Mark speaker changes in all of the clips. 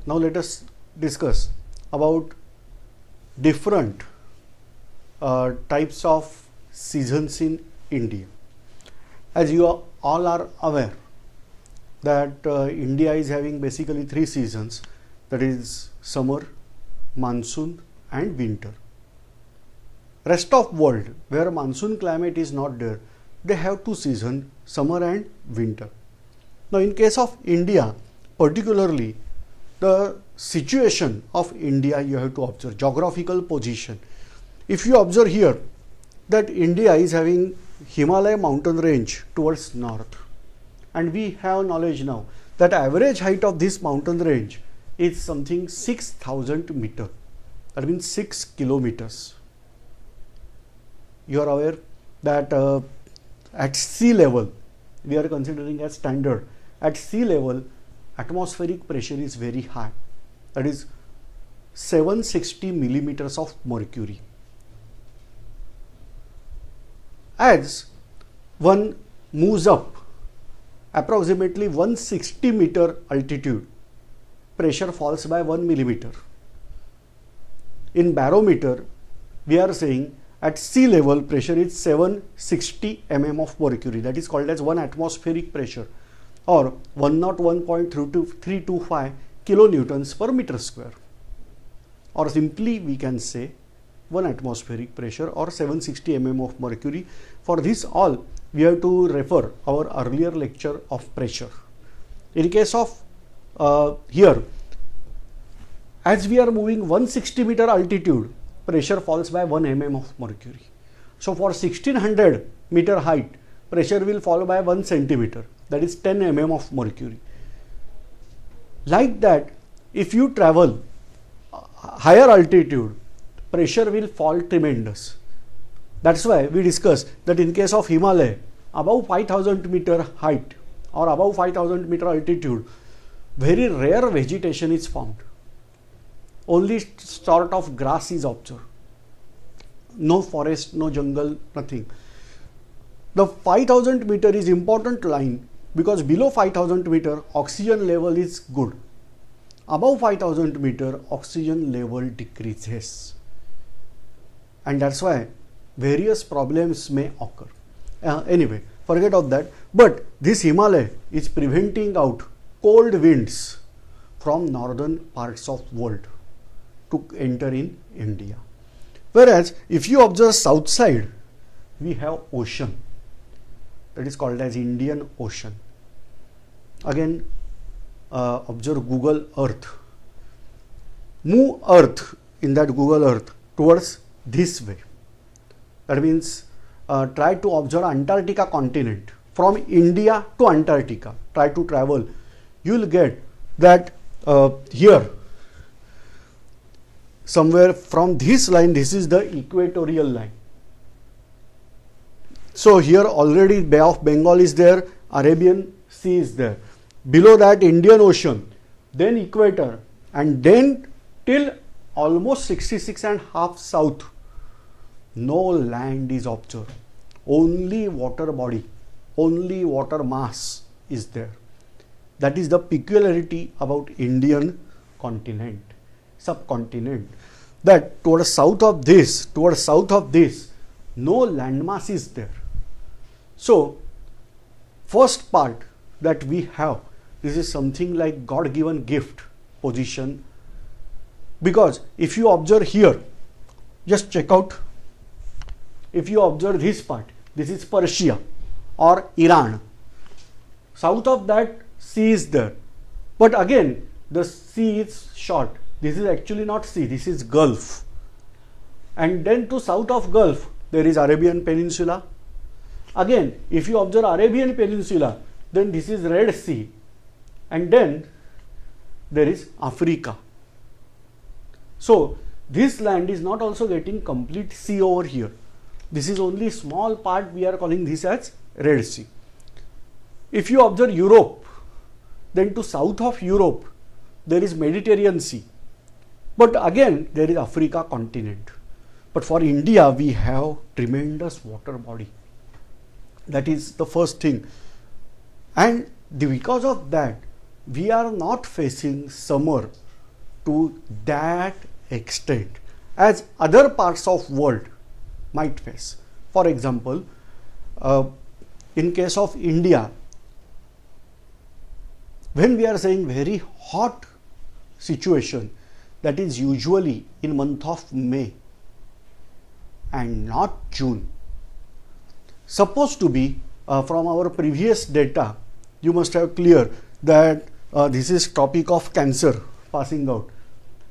Speaker 1: Now let us discuss about different types of seasons in India. As you all are aware that India is having basically three seasons, that is summer, monsoon and winter. Rest of world where monsoon climate is not there, they have two seasons, summer and winter. Now in case of India, particularly the situation of India you have to observe, geographical position. If you observe here that India is having Himalaya mountain range towards north, and we have knowledge now that average height of this mountain range is something 6,000 meter, that means 6 kilometers. You are aware that at sea level, we are considering as standard, at sea level atmospheric pressure is very high, that is 760 millimeters of mercury. As one moves up approximately 160 meter altitude, pressure falls by 1 millimeter. In barometer, we are saying at sea level pressure is 760 mm of mercury, that is called as 1 atmospheric pressure, or 101.325 kilonewtons per meter square, or simply we can say 1 atmospheric pressure or 760 mm of mercury. For this all we have to refer our earlier lecture of pressure. In case of here, as we are moving 160 meter altitude, pressure falls by 1 mm of mercury. So for 1600 meter height, pressure will fall by 1 centimeter, that is 10 mm of mercury. Like that, if you travel higher altitude, pressure will fall tremendous. That's why we discussed that in case of Himalaya, above 5000 meter height or above 5000 meter altitude, very rare vegetation is found. Only sort of grass is observed. No forest, no jungle, nothing. The 5000 meter is important line because below 5000 meter oxygen level is good. Above 5000 meter oxygen level decreases. And that's why various problems may occur. Anyway, forget of that. But this Himalaya is preventing out cold winds from northern parts of world to enter in India. Whereas if you observe south side, we have ocean, that is called as Indian Ocean. Again, observe Google Earth. Move Earth in that Google Earth towards this way. That means try to observe Antarctica continent from India to Antarctica. Try to travel. You will get that here somewhere from this line, this is the equatorial line. So here already Bay of Bengal is there, Arabian Sea is there. Below that Indian Ocean, then equator, and then till almost 66.5 south, no land is observed. Only water body, only water mass is there. That is the peculiarity about Indian continent, subcontinent, that towards south of this, no landmass is there. So first part that we have, this is something like God-given gift position, because if you observe here, just check out, if you observe this part, this is Persia or Iran. South of that sea is there, but again the sea is short. This is actually not sea, this is Gulf. And then to south of Gulf, there is Arabian Peninsula. Again, if you observe Arabian Peninsula, then this is Red Sea. And then there is Africa. So this land is not also getting complete sea over here. This is only small part, we are calling this as Red Sea. If you observe Europe, then to south of Europe, there is Mediterranean Sea. But again, there is Africa continent. But for India, we have tremendous water body. That is the first thing. And because of that, we are not facing summer to that extent as other parts of world might face. For example, in case of India, when we are saying very hot situation, that is usually in month of May and not June. Supposed to be from our previous data, you must have clear that this is Tropic of Cancer passing out,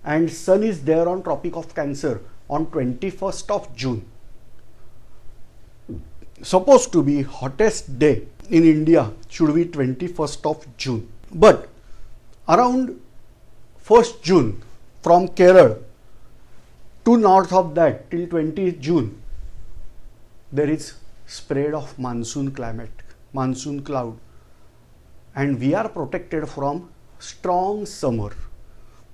Speaker 1: and sun is there on Tropic of Cancer on 21st of June. Supposed to be hottest day in India should be 21st of June, but around 1st June from Kerala to north of that till 20th June, there is spread of monsoon climate, monsoon cloud, and we are protected from strong summer.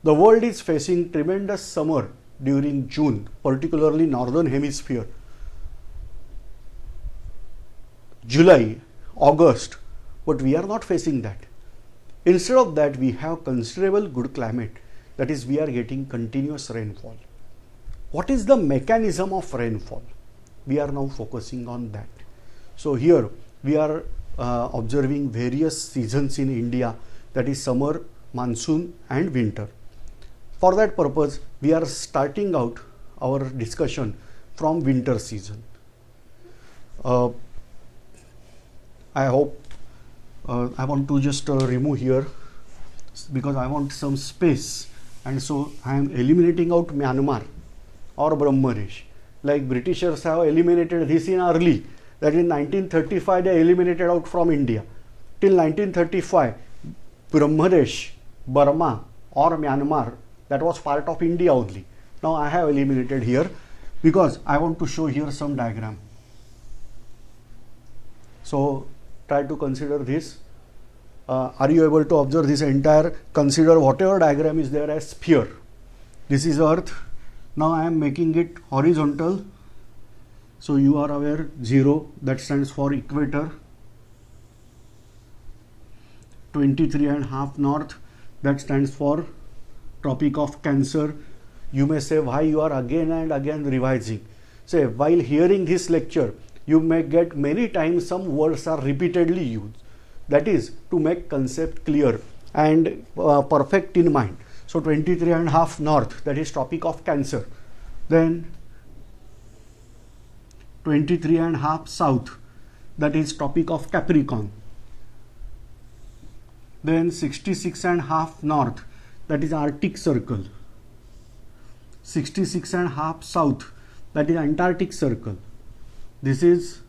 Speaker 1: The world is facing tremendous summer during June, particularly northern hemisphere. July, August, but we are not facing that. Instead of that, we have considerable good climate, that is, we are getting continuous rainfall. What is the mechanism of rainfall? We are now focusing on that. So here we are observing various seasons in India, that is summer, monsoon and winter. For that purpose, we are starting out our discussion from winter season. I hope I want to just remove here because I want some space, and so I am eliminating out Myanmar or Brahmadesh. Like Britishers have eliminated this in early, that in 1935 they eliminated out from India. Till 1935, Brahmadesh, Burma or Myanmar, that was part of India only. Now I have eliminated here because I want to show here some diagram. So try to consider this. Are you able to observe this entire? Consider whatever diagram is there as sphere. This is Earth. Now I am making it horizontal. So you are aware 0, that stands for equator. 23.5 north, that stands for Tropic of Cancer. You may say why you are again and again revising. Say while hearing this lecture, you may get many times some words are repeatedly used. That is to make concept clear and perfect in mind. So 23.5 north, that is Tropic of Cancer. Then 23.5 south, that is Tropic of Capricorn. Then 66.5 north, that is Arctic Circle. 66.5 south, that is Antarctic Circle. This is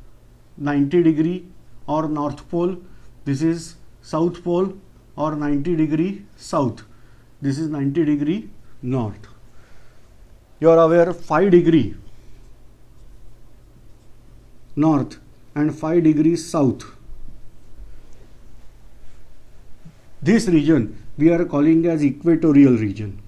Speaker 1: 90 degree or North Pole. This is South Pole or 90 degree south. This is 90 degree north. You are aware 5 degree north and 5 degrees south. This region we are calling as equatorial region.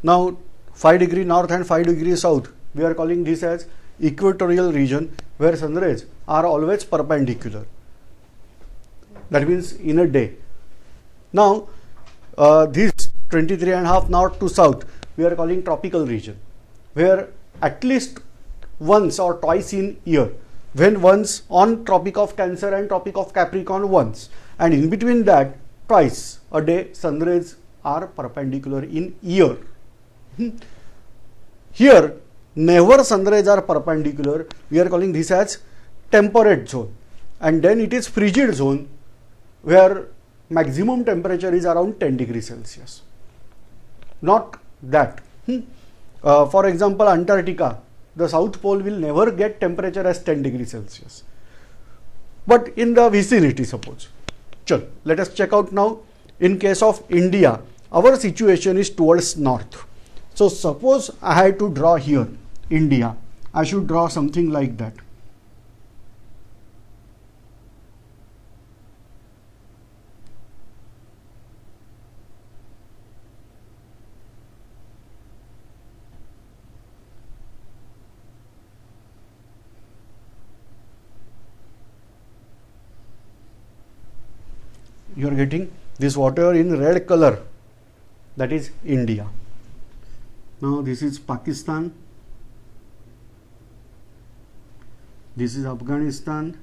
Speaker 1: Now 5 degree north and 5 degree south, we are calling this as equatorial region, where sun rays are always perpendicular. That means in a day. Now this 23.5 north to south, we are calling tropical region, where at least once or twice in year, when once on Tropic of Cancer and Tropic of Capricorn once, and in between that twice a day, sun rays are perpendicular in year. Here never sun rays are perpendicular. We are calling this as temperate zone, and then it is frigid zone, where maximum temperature is around 10 degrees Celsius. Not that. For example, Antarctica, the South Pole will never get temperature as 10 degrees Celsius, but in the vicinity, suppose. Chal, let us check out now. In case of India, our situation is towards north. So suppose I had to draw here India, I should draw something like that. You are getting this water in red color. that is India. Now this is Pakistan, this is Afghanistan,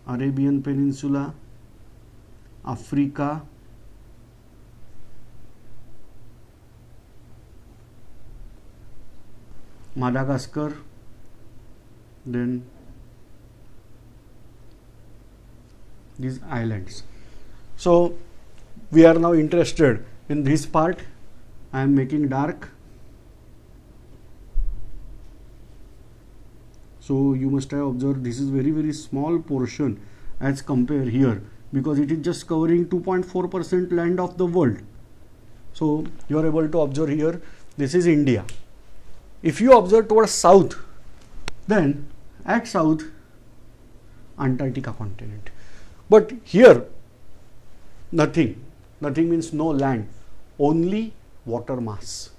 Speaker 1: Arabian Peninsula, Africa, Madagascar, then these islands. So we are now interested in this part. I am making dark. So you must have observed this is very small portion as compared here, because it is just covering 2.4% land of the world. So you are able to observe here, this is India. If you observe towards south, then at south, Antarctica continent. But here, nothing means no land, only water mass.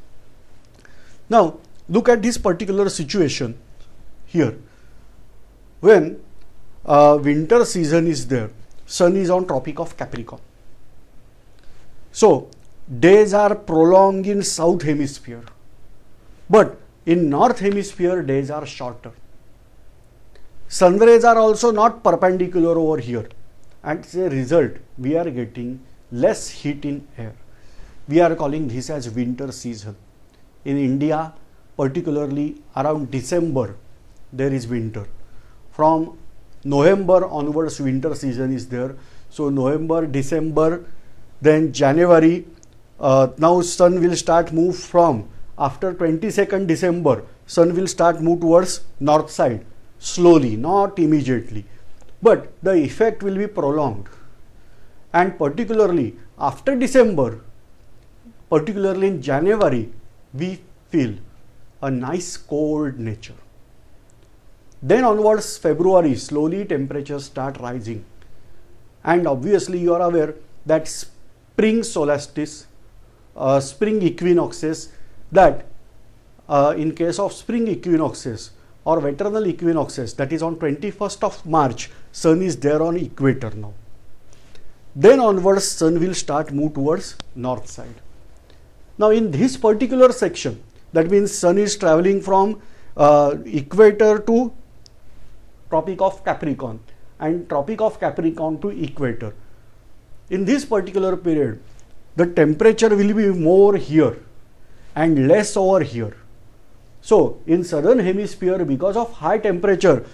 Speaker 1: Now look at this particular situation here. When winter season is there, sun is on Tropic of Capricorn. So days are prolonged in south hemisphere, but in north hemisphere days are shorter. Sun rays are also not perpendicular over here, and as a result we are getting less heat in air. We are calling this as winter season. In India, particularly around December, there is winter. From November onwards, winter season is there. So November, December, then January, now sun will start move from, after 22nd December, sun will start move towards north side, slowly, not immediately. But the effect will be prolonged. And particularly after December, particularly in January, we feel a nice cold nature. Then onwards, February, slowly temperatures start rising. And obviously you are aware that spring solstice, spring equinoxes, that in case of spring equinoxes or vernal equinoxes, that is on 21st of March, sun is there on equator now. Then onwards, sun will start move towards north side. Now in this particular section, that means sun is traveling from equator to Tropic of Capricorn and Tropic of Capricorn to equator. In this particular period, the temperature will be more here and less over here. So in southern hemisphere, because of high temperature,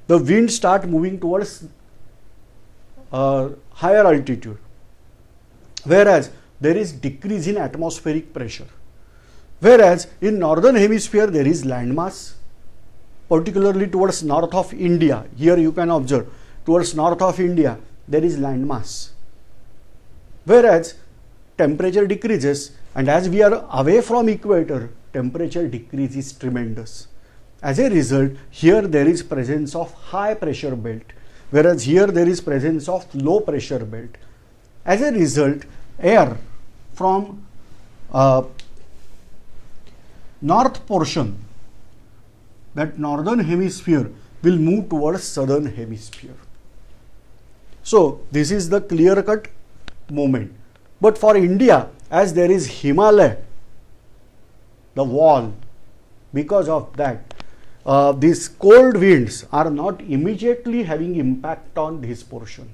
Speaker 1: the wind start moving towards higher altitude, whereas there is decrease in atmospheric pressure. Whereas in northern hemisphere there is landmass, particularly towards north of India. Here you can observe towards north of India there is landmass. Whereas temperature decreases, and as we are away from equator, temperature decrease is tremendous. As a result, here there is presence of high pressure belt, whereas here there is presence of low pressure belt. As a result, air from north portion, that northern hemisphere, will move towards southern hemisphere. So this is the clear cut movement. But for India, as there is Himalaya, the wall, because of that, these cold winds are not immediately having impact on this portion,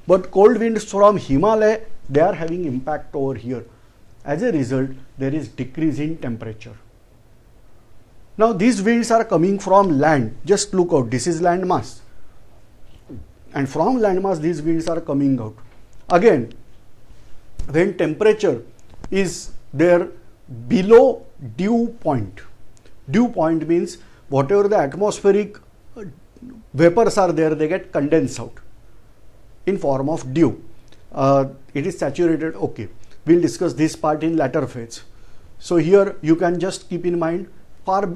Speaker 1: but cold winds from Himalaya, they are having impact over here. As a result, there is decrease in temperature. Now these winds are coming from land. Just look out, this is land mass, and from land mass these winds are coming out. Again, when temperature is there below dew point means whatever the atmospheric vapors are there, they get condensed out in form of dew. It is saturated. Okay, we'll discuss this part in later phase. So here you can just keep in mind, far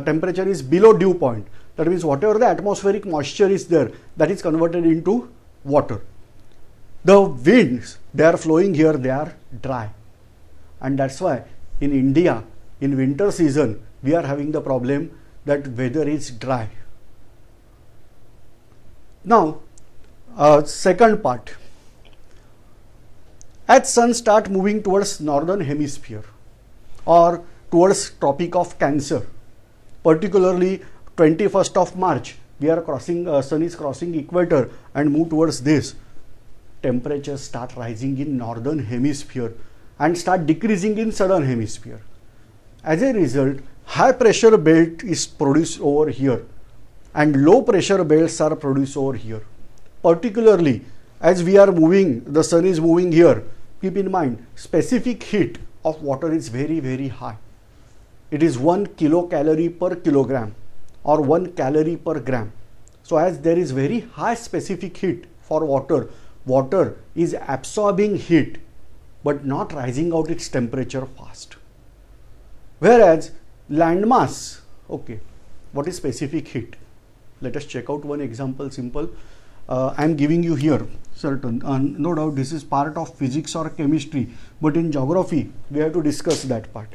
Speaker 1: temperature is below dew point. That means whatever the atmospheric moisture is there, that is converted into water. The winds, they are flowing here, they are dry, and that's why in India in winter season we are having the problem that weather is dry. Now second part, As sun start moving towards northern hemisphere or towards Tropic of Cancer, particularly 21st of March, we are crossing, sun is crossing equator and move towards this, temperatures start rising in northern hemisphere and start decreasing in southern hemisphere. As a result, high pressure belt is produced over here and low pressure belts are produced over here. Particularly as we are moving, the sun is moving here, keep in mind specific heat of water is very high. It is 1 kilocalorie per kilogram or 1 calorie per gram. So as there is very high specific heat for water, water is absorbing heat but not rising out its temperature fast. Whereas landmass, okay, what is specific heat? Let us check out one example, simple. I am giving you here certain, no doubt this is part of physics or chemistry, but in geography we have to discuss that part.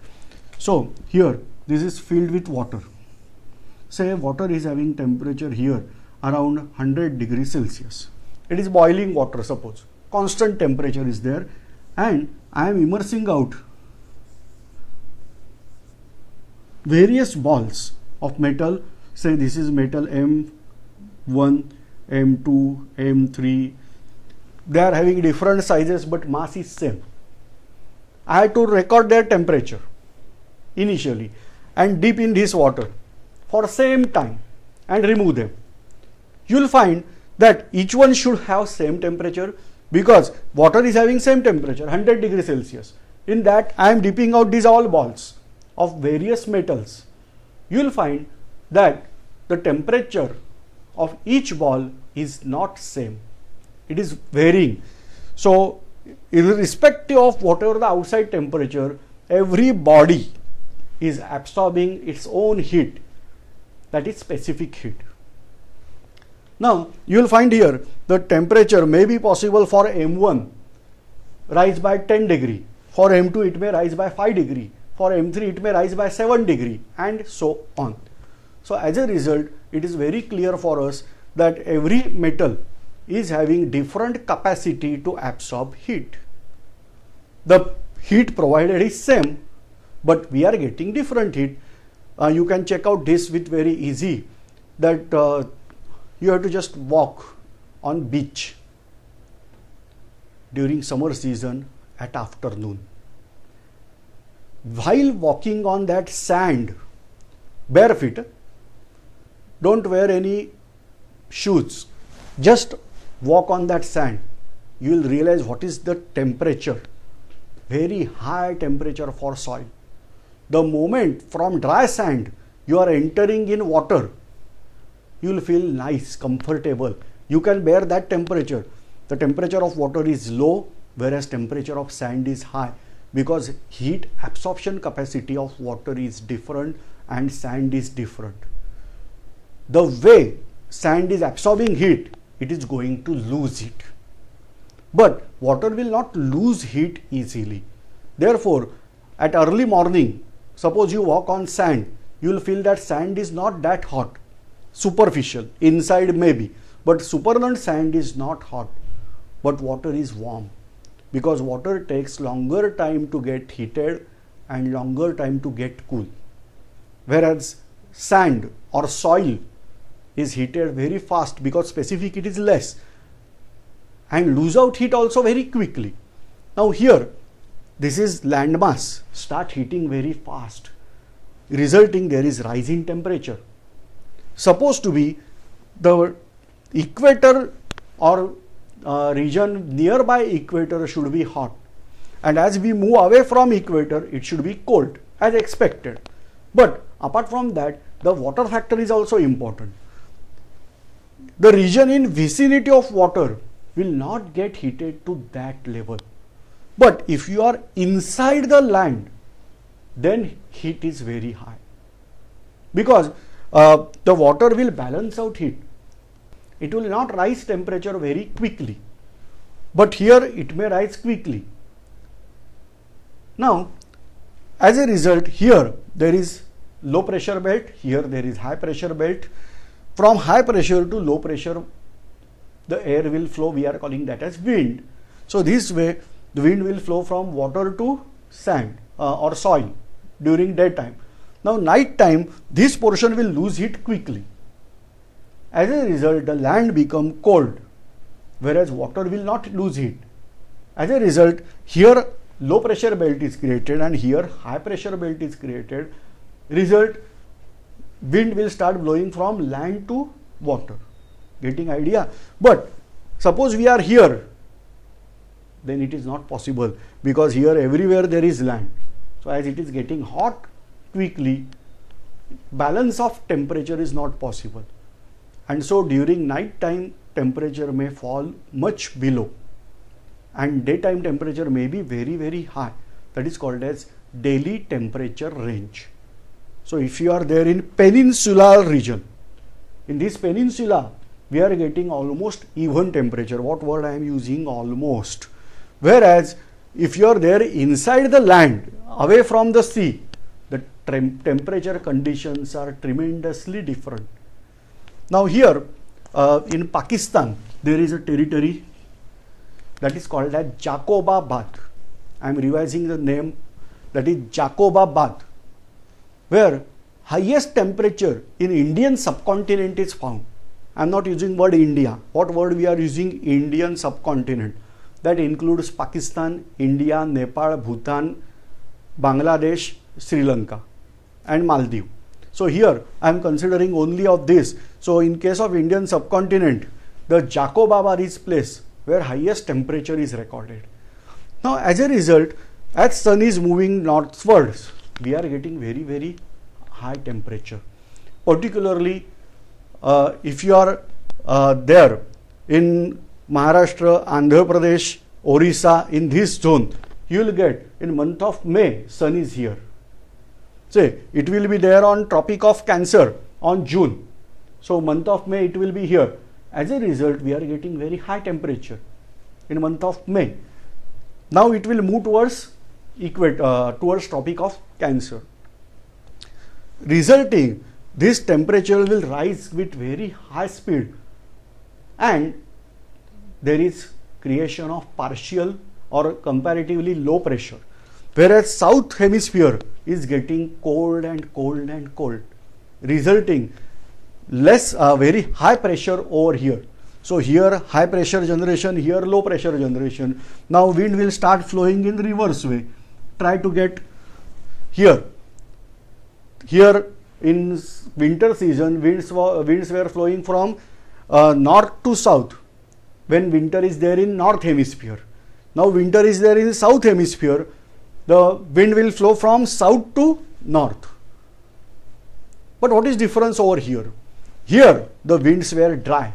Speaker 1: So here this is filled with water. Say water is having temperature here around 100 degrees Celsius. It is boiling water, suppose. Constant temperature is there and I am immersing out various balls of metal. Say this is metal M1, M2, M3. They are having different sizes but mass is same. I have to record their temperature initially and dip in this water for same time and remove them. You will find that each one should have same temperature because water is having same temperature 100 degrees Celsius. In that I am dipping out these all balls of various metals. You will find that the temperature of each ball is not same. It is varying. So irrespective of whatever the outside temperature, every body is absorbing its own heat, that is specific heat. Now you will find here the temperature may be possible for M1 rise by 10 degree, for M2 it may rise by 5 degree, for M3 it may rise by 7 degree and so on. So as a result, it is very clear for us that every metal is having different capacity to absorb heat. The heat provided is same, but we are getting different heat. You can check out this with very easy, that you have to just walk on beach during summer season at afternoon. While walking on that sand barefoot, don't wear any shoes, just walk on that sand, you will realize what is the temperature, very high temperature for soil. The moment from dry sand you are entering in water, you will feel nice, comfortable. You can bear that temperature. The temperature of water is low, whereas temperature of sand is high, because heat absorption capacity of water is different and sand is different. The way sand is absorbing heat, it is going to lose it. But water will not lose heat easily. Therefore, at early morning, suppose you walk on sand, you will feel that sand is not that hot. Superficial, inside maybe, but supernatant sand is not hot, but water is warm, because water takes longer time to get heated and longer time to get cool, whereas sand or soil is heated very fast because specific heat is less and lose out heat also very quickly. Now here this is landmass start heating very fast, resulting there is rise in temperature. Supposed to be the equator or region nearby equator should be hot, and as we move away from equator it should be cold as expected. But apart from that, the water factor is also important. The region in vicinity of water will not get heated to that level, but if you are inside the land, then heat is very high, because the water will balance out heat. It will not rise temperature very quickly, but here it may rise quickly. Now as a result, here there is low pressure belt, here there is high pressure belt. From high pressure to low pressure the air will flow, we are calling that as wind. So this way the wind will flow from water to sand or soil during daytime. Now night time, this portion will lose heat quickly. As a result, the land become cold, whereas water will not lose heat. As a result, here low pressure belt is created and here high pressure belt is created. Result, wind will start blowing from land to water. Getting idea? But suppose we are here, then it is not possible, because here everywhere there is land. So as it is getting hot quickly, balance of temperature is not possible. And so during night time, temperature may fall much below, and daytime temperature may be very, very high. That is called as daily temperature range. So if you are there in peninsular region, in this peninsula, we are getting almost even temperature. What word I am using? Almost. Whereas if you are there inside the land, away from the sea, the temperature conditions are tremendously different. Now here in Pakistan, there is a territory that is called as Jacobabad. I am revising the name, that is Jacobabad, where highest temperature in Indian subcontinent is found. I am not using word India. What word we are using? Indian subcontinent. That includes Pakistan, India, Nepal, Bhutan, Bangladesh, Sri Lanka and Maldives. So here I am considering only of this. So in case of Indian subcontinent, the Jacobabad is place where highest temperature is recorded. Now as a result, as sun is moving northwards, we are getting very, very high temperature. Particularly if you are there in Maharashtra, Andhra Pradesh, Orissa, in this zone, you will get in month of May, sun is here. Say, it will be there on Tropic of Cancer on June. So month of May it will be here. As a result, we are getting very high temperature in month of May. Now it will move towards towards Tropic of Cancer. Resulting, this temperature will rise with very high speed, and there is creation of partial or comparatively low pressure, whereas south hemisphere is getting cold and cold and cold, resulting less very high pressure over here. So here high pressure generation, here low pressure generation. Now wind will start flowing in reverse way. Try to get here. Here in winter season, winds were flowing from north to south when winter is there in north hemisphere. Now winter is there in south hemisphere, the wind will flow from south to north. But what is difference over here? Here the winds were dry,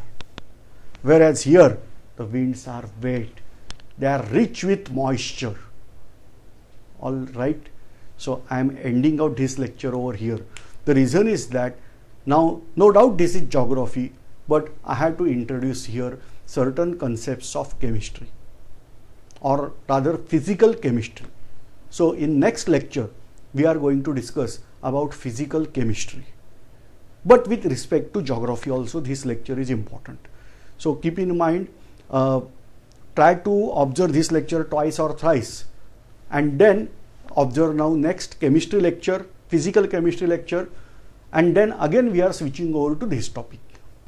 Speaker 1: whereas here the winds are wet. They are rich with moisture. All right. So I am ending out this lecture over here. The reason is that now no doubt this is geography, but I have to introduce here certain concepts of chemistry, or rather physical chemistry. So in next lecture we are going to discuss about physical chemistry, but with respect to geography also this lecture is important. So keep in mind, try to observe this lecture twice or thrice, and then observe now next chemistry lecture, physical chemistry lecture, and then again we are switching over to this topic.